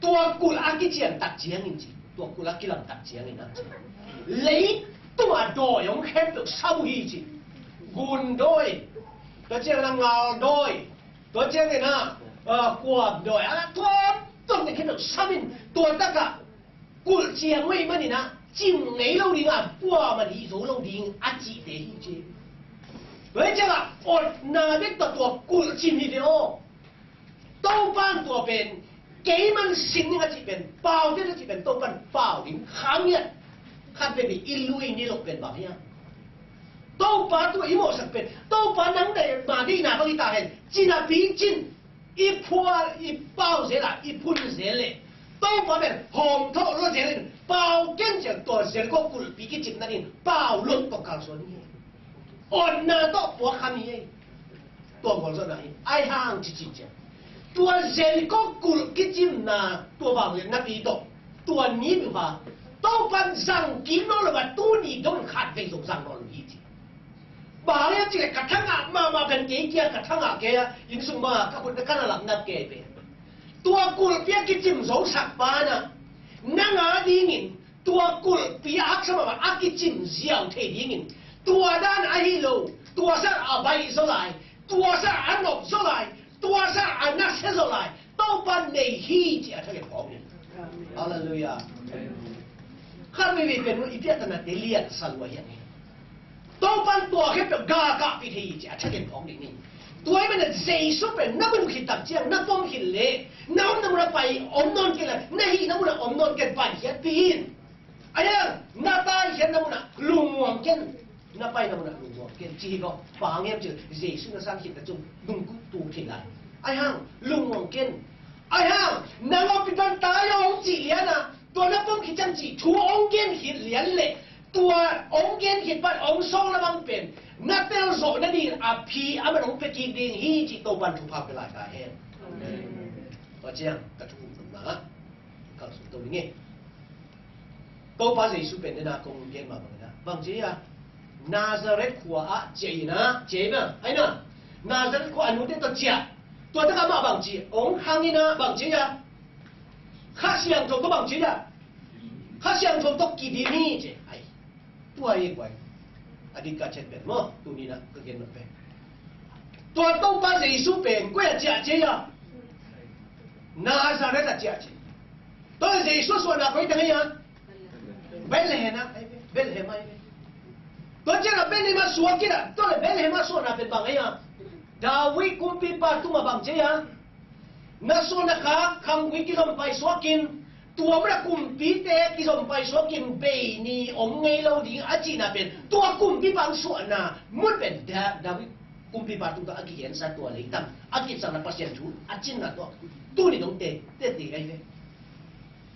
S1: ตัวกุลอากิเจียนตัดเจียงนี่จีตัวกุลอากิลังตัดเจียงนี่นะเลยตัวโดยองแค่ตัวสาวฮีจีกุลโดยตัวเจียงนางเงาโดยตัวเจียงนี่นะกวบโดยตัวต้องในแค่ตัวสามินตัวตะกะกุลเจียงไม่มันนี่นะจิ้มไหนเราดีอ่ะปัวมันดีสูเราดีอาจีเดียจีเฮ้ยจังอ่ะอดนาเด็กตัวกุลจิ้มนี่เดียวต้องบ้านตัวเป็นเกมันสิ่งนี้ก็จีเป็นเปล่าที่จะจีเป็นต้องบ้านเปล่าดิ้งข้ามเนี่ยข้ามเป็นอิลุยนี่เราเป็นแบบนี้ต้องบ้านตัวอีโมสักเป็นต้องบ้านนั่งแต่มาดีนะเขาอีตาเห็นจีน่ะปีจิน一泼一包起来，一喷起来，都方面红透落起来，包跟着多些个股比起前那里包落都告诉你，按那都不看你，多我说那里爱行去去讲，多些个股比前那多包人那里多，多你的话，都班上见到了吧，多你都看非常上到了一起。把那这个กระทั่งมาเป็นเกี่ยกระทั่งแกยิงสุ่มมากับคนตะกันหลับนับแกไปตัวกุลเปียกิจิมสองสักปานะนั่งดีงินตัวกุลเปียอักษรมาอักจิมเสียวเทดีงินตัวด้านไอฮิโลตัวซะอาใบโซไลตัวซะอันนบโซไลตัวซะอันนักเซโซไลต้องปันในฮีเจ้าทั้งของนี่ฮาเลลูยาข้าไม่เป็นอีเปียตนะเดลียสันวะอย่างนี้多班多去表嘎嘎比提只出现讲的呢。ตัวมันน่ะเจสุเป็นนักมันคิดตักเจียงนักป้องคิดเลยน้ำน้ำมันไปอมนอนกันเลยนี่ฮีน้ำมันอมนอนกันไปเฮียปีนอันนี้น้าตายเฮียน้ำมันลุงมวงกันน้าไปน้ำมันลุงมวงกันจีก็ฟังเงี้ยจืดเจสุน่ะสร้างคิดแต่จงลุงกูตูคิดอะไรไอ้ห่างลุงมวงกันไอ้ห่างน้ำมันเป็นตายองจีเลียนะตัวนักป้องคิดจังจีชูองกันคิดเลียนเลยตัวองกันคิดปัดองซองละบังเป็นนักเตะโซนั่นดีอาพีอามันองไปกินดินฮีจิโตบันทุภาพเวลากาเห็นก็เจียงกระทุ้งมาเข้าสู่ตรงนี้โตปัสเยซูเป็นนะคงเก่งมาบ้างนะบางทีอะนาซาเรตขัวอะเจนะเจนะไอ้นะนาซาเรตขัวอนุเดตัวเจียตัวนั้นก็มาบางทีองค์ฮังนี่นะบางทีอะข้าเสียงโตก็บางทีอะข้าเสียงโตต้องกินดินฮีเจไอ้ตัวเองไว้adik kacet ben mo tu ni nak kegen ben tua tong pa Yesu ben kwe jia je ya Nazaret ta jia je to Yesu so na koi tang ya Bethlehem na Bethlehem ai to je na Bethlehem so kira to le Bethlehem so na ben bang ya Dawi kumpi pa tu ma bang je ya na so na ka kham wi ki lom pai so kinตัวมันกุมปีเตะที่สมไปสวกินเบนี่อมไงเราดีอาจีน่ะเป็นตัวกุมปีบางส่วนน่ะมันเป็นดาวิกุมปีบางตัวอากิเห็นสัตว์ตัวเล็กตั้งอากิสังนับปัสยันจูอาจินน่ะตัวนี่ต้องเตะไอ้เนี่ย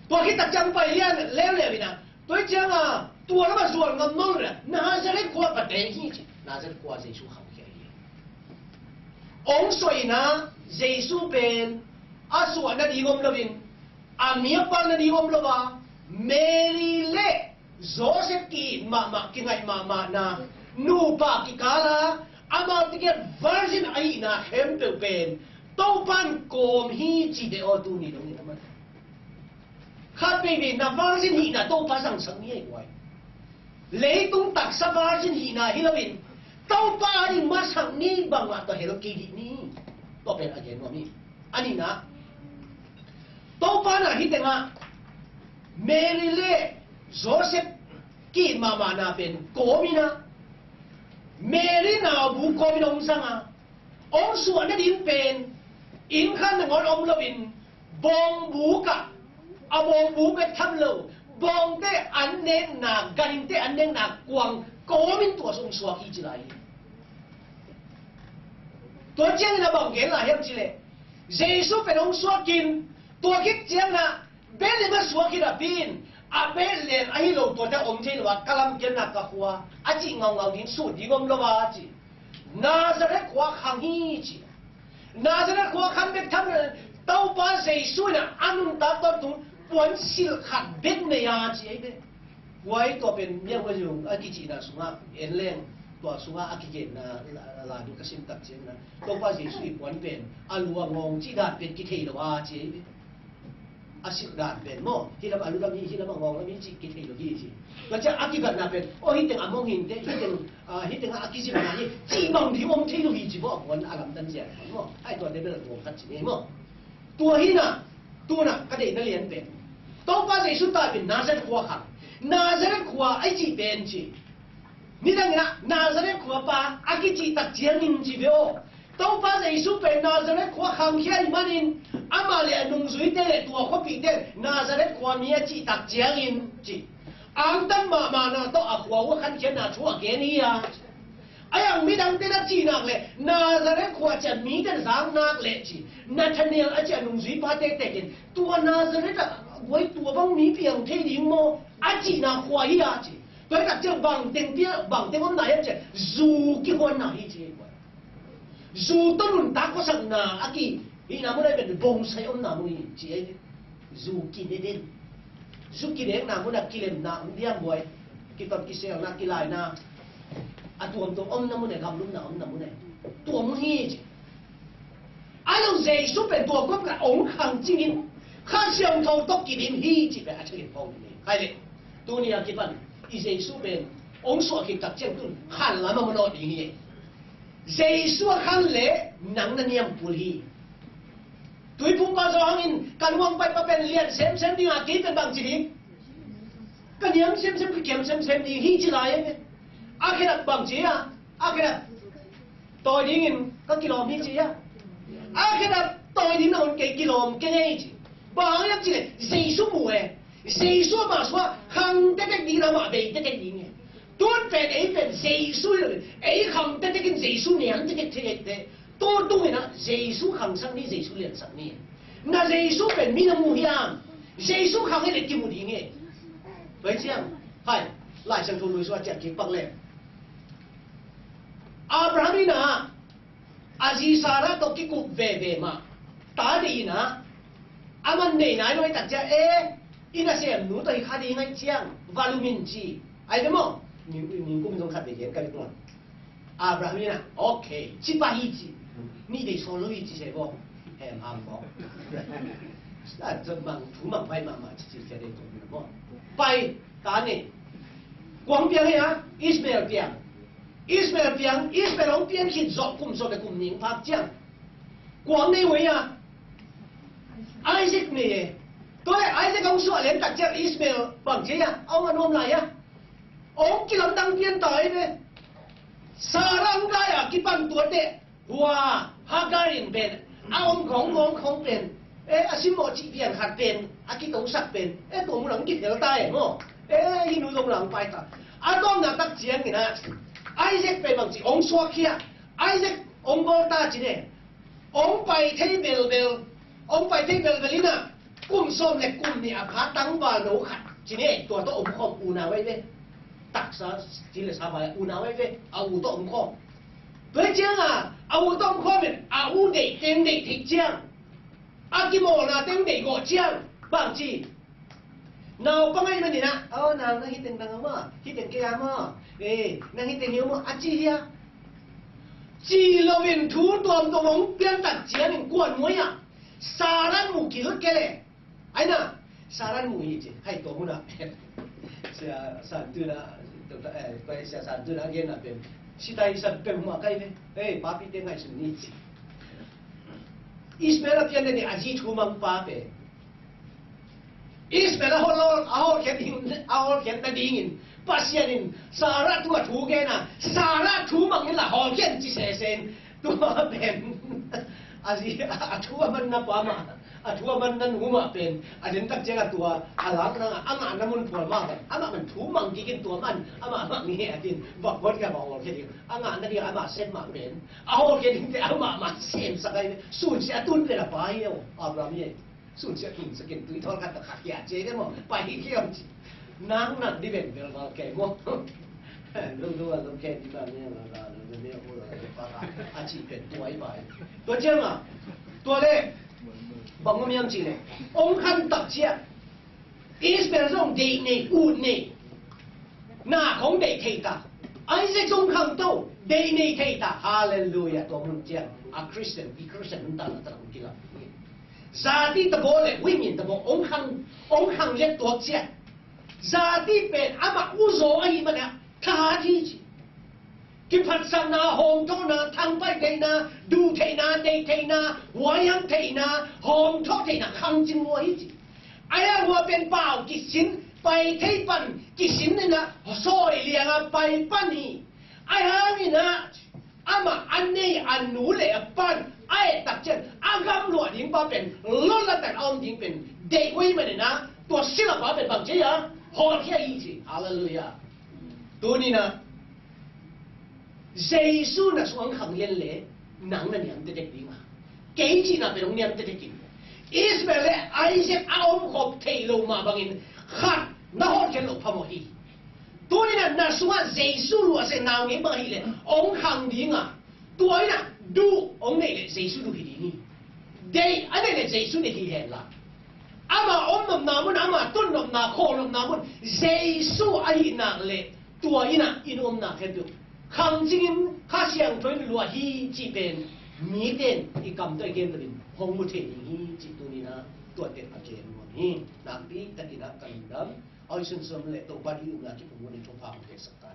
S1: ตัวคิดตัดจังไปเลี้ยนแล้วเลยนะตัวเจ้าอ่ะตัวแล้วมาส่วนกับน้องเลยน่าจะเล่นขวบประเดี๋ยวนี้น่าจะขวบเยซูเขาแค่นี้องค์สวยนะเยซูเป็นอาส่วนนั้นดีงมละวินAmir pal na diom lo ba Mary le Joseph ki mama ki ngai mama na nu pa ki kala ama tiket virgin ai na hem pe pen to pan kom hi chi de o tu ni dong ni naman kha pe be na virgin hi na to pa sang sang ni ai wai le tung tak sa virgin hi na hilawin to pa ri ma sang ni bang ma to helo ki di ni to pen again wa mi ani na to pa na hitenga Mary le Joseph ki mama na pen komina Mary na bu komina ong sanga ong suan na din pen in khan ngon om lovin bong bu ka abong bu ka tham lo bong te an nen na ganin te an nen na kwang komin tua song suak hi chilai to chang na bong gen la hem chile Jesus pen ong suakinตัวคิดเจียงนะเบลเลยมาสวกิระบินอาเบลเลยไอ้เราตัวจะอมเทนว่ากลัมเกนนักกะขัวอาจิงงดินสูดีกมละวาจินาซาเรตขัวขังฮีจินาซาเรตขัวขังเบ็ดทำเลยเต้าป้าเสียสุนะอันนั้นตาตัวตุนปวนสิลขัดเบ็ดไม่ยาจิไอ้เบ็ดไว้ตัวเป็นเมียว่าอยู่อากิจินะสุงาเอ็นเล่งตัวสุงาอากิเกนนะลาดูกระสินตักเจนนะตัวป้าเสียสุปวนเป็นอัลวังงจีดาเป็นกิเทละวาจิอาศิกดานเป็นโม่ที่เราอาลุดามีที่เรามองเรามีจิตกิเลสอยู่ที่สิแล้วจะอากิบัตนาเป็นโอ้ฮิตเต็งอามงหินเตฮิตเต็งอากิจิบันานี่จีบังที่อมที่เราหิจิบ่คนอารมณ์ตั้งใจโม่ไอ้ตัวเด็กเป็นตัวขัดจิเนี่ยโม่ตัวฮิน่ะก็ได้นั่นเรียนเป็นต้องป้าใจสุดท้ายเป็นนาซาเรตขัวขังนาซาเรตขัวไอ้จีเป็นจีนี่ดังนั้นนาซาเรตขัวป้าอากิจิตักเจียนินจีเบโอต้องป้าใจสุดเป็นนาซาเรตขัวขังแค่นี้มันนินอามาเลยนุ่งสวยเด็ดตัวเขาปีเด็ดนาซาเรตความมีจีตักเจียงินจีอังตั้งมานะต้องอักวว่าขันเขียนนาชัวเกนี่อ่ะไอ้ยังมีดังเด็ดจีนักเลยนาซาเรตความจะมีแต่สางนักเลยจีนาธานีลอาจจะนุ่งสวยพาเด็ดตัวนาซาเรตไว้ตัวบางมีเพียงเท่านี้มั้งอาจีนักควายอ่ะจีตัวกับเจ้าบางเต็งเตี้ยบางเต็งมันไหนอ่ะจีจูกี่คนไหนจีจูต้นตาก็สั่งนาอากีอีน้ำมันได้เป็นบงใส่อมน้ำมันจีไอ้จูกินเด่นจูกินเองน้ำมันกิเลมน้ำเลี้ยงบ่อยกินตอนกินเสียงน้ำกินลายน้ำอ่ะตัวอมน้ำมันกำลุ่มน้ำมันตัวมันฮีจีไอ้เราเจสุเป็นตัวก็กระองขังจริงข้าเสียงทองตกกินฮีจีเป็นอาชีพพองนี่ใครเลยตัวนี้กินมันอีเจสุเป็นองค์สวกินตักเจ้าตุนขันแล้วมันนอนอย่างนี้เจสุขันเละหนังนั่นยังปุลีตุยพุ่งมาจองอินกันวางไปเป็นเลียนเซมดีอากีเป็นบางจีกันยังเซมเก็บเซมดีฮีจีไรเนี่ยอา阿克拉bằng chế à阿克拉tôi đi nghìn các kilo mi chế à阿克拉tôi đi nào cái kilo cái này chứ bằng nhất chứ谁说不哎谁说嘛说行得的你那嘛没得的你呢多变一变谁说了哎行得的跟谁说两这个这个多东呢谁说行上你谁说两上你那谁说变米那么样谁说行那个就不灵哎为这样嗨来上头路说讲给帮嘞阿布拉米娜阿吉萨拉都给古贝贝嘛打的呢阿曼内奶noi大家哎，ina xem nụ tôi khá đi ngay chiang valumin chi ai đúng không mình cũng không khát để hiện cái đúng không Abrahamina ok chỉ ba ý chi ni để số lối chi sẽ vô em ham vô là cho mang thủ mang bay mà chỉ cái đấy thôi đúng không bay cái này quảng biang ya Ismail biang ông biang khi dọn cùng dọn để cùng những pháp chiang quảng này vậy à Isaac này tôi Isaac ông sửa lên đặt chiếc Ismail bằng chế à ông ăn hôm này á ông chỉ làm đăng tiên tới đấy Sarah ông gái à cái bằng tuổi đấy wow Hagarin bên ông không bên ê xin một chị biển hạt bên cái tàu sắt bên ê tụi mình kịp theo tay không ê hình như lòng phải ta Adam là đặc chiến cái này Isaac bên bằng chế ông xóa kia Isaac ông bảo ta chỉ này ông phải thấy bel ông phải thấy bel nèกุ้มส้มและกุ้มเนี่ยพาตั้งวาโนขัดทีนี้ตัวโตอมคอมอูนาไว้เว้ตักซะทีละสาบายอูนาไว้เว้เอาอูโตอมคอมเพื่อเจ้าเอาอูโตอมคอมเป็นเอาอูเด็กเต็งเด็กทิ้งเจ้าอากิโมนาเต็งเด็กก่อเจ้าบางทีนาปังไงมันนี่นะนางฮิตเต็งตังมาฮิตเต็งเกียร์มานางฮิตเต็งเยอะมาอาจีเฮียจีเราเป็นทูตัวมงเปลี่ยนตัดเจียนกวนมวยอ่ะสารันมุกิลุดแกเลยไอ้น่ะสารันมุยจีให้ตัวมุน่ะเสียสันตุนะไปเสียสันตุนะเย็นน่ะเป็นสิได้สันเป็นมาใกล้เลยป้าพี่เต็งให้สุนีจีอิสเมลเพียงเนี่ยอาจีทูมังป้าเป็นอิสเมลเอาเขียนแต่ดิ้งป้าเสียนินสารัตัวถูแกน่ะสารัถูมังนี่ละหอเขียนจีเซนตัวเป็นอาจีทัวมันนับว่ามาทัวมันนั่นหัวเป็นอันนี้ตั้งใจกับตัวอาลักนั่งอามาน้ำมันผัวมากอามามันถูมังกินตัวมันอามามีเหตุบอกวัดกับบอกแค่เดียวอามานั่นเดียวอามาเส้นมาเป็นเอาแค่นี้แต่อามาเส้นสักไงสูญเสียตุนเป็นอะไรเอ้อาบรามีสูญเสียตุนสกินตุยทอดกันตะขัดยาเจ๊ได้หมดไปเที่ยวนั่งนั่นดิเป็นเวลาแก่หมดรู้ว่าเราแค่ที่บ้านเนี่ยเราเนี่ยพูดอะไรป้าอาชีพเป็นตัวไอ้ใบตัวเจ้าอ่ะตัวเล็กบอกว่าไม่ยังจริงเลยองค์ขันตักเชี่ยอิสเป็นเรื่องเด็กในอูดในหน้าของเด็กเทตาไอ้เจ้าองค์ขันโตเด็กในเทตาฮาเลลูยาตัวมันเจ้าคริสเตียนมันตั้งแต่ละกี่ละซาติตะโบเลยวิญญาณตะโบองค์ขันเล็กตัวเชี่ยซาติเป็นอามาอุโซไอ้มันเนี่ยท่าที่กิพัฒนาหงทนาทางไปเทนาดูเทนาเดเทนาวายังเทนาหงทอเทนาขังจิงวัวฮิจิไอ้วัวเป็นเปล่ากิสินไปเทปันกิสินนี่นะซอยเลียงไปปันนี่ไอ้ฮามีนะอามาอันนี้อันหนูเลยปันไอ้ตักเจนอากำหลวดยิงป้าเป็นล้นละแต่อมยิงเป็นเด็กวิ่งมาเนี่ยนะตัวศิลปะเป็นบางทีอะหอแค่อีจิฮาเลลูยาตัวนี้นะ耶稣那是往行业里，能那念得得经啊，几时那边念得得经？伊是为了爱些阿姆学提路嘛，帮人喊那好见路怕么去？多呢，那说耶稣路是哪年帮去嘞？往行业啊，多呢，都往那个耶稣路去的，对，安那个耶稣的去现啦。阿嘛，我们那么阿嘛，蹲那那靠那那么耶稣爱那嘞，多呢，因我们那看到。行情ข้าเสียงถอยรัวฮีจีเป็นมีเด่นอีกคำตัวเกมตัวนี้หงมุเทนีฮีจีตัวนี้นะตัวเด็ดอาเจนวันนี้นักปีตะกี้นักกันดำเอาสิ่งสมเล็ตตัวบาดีอุณาที่ผมวันนี้ทุกภาพเทศกาล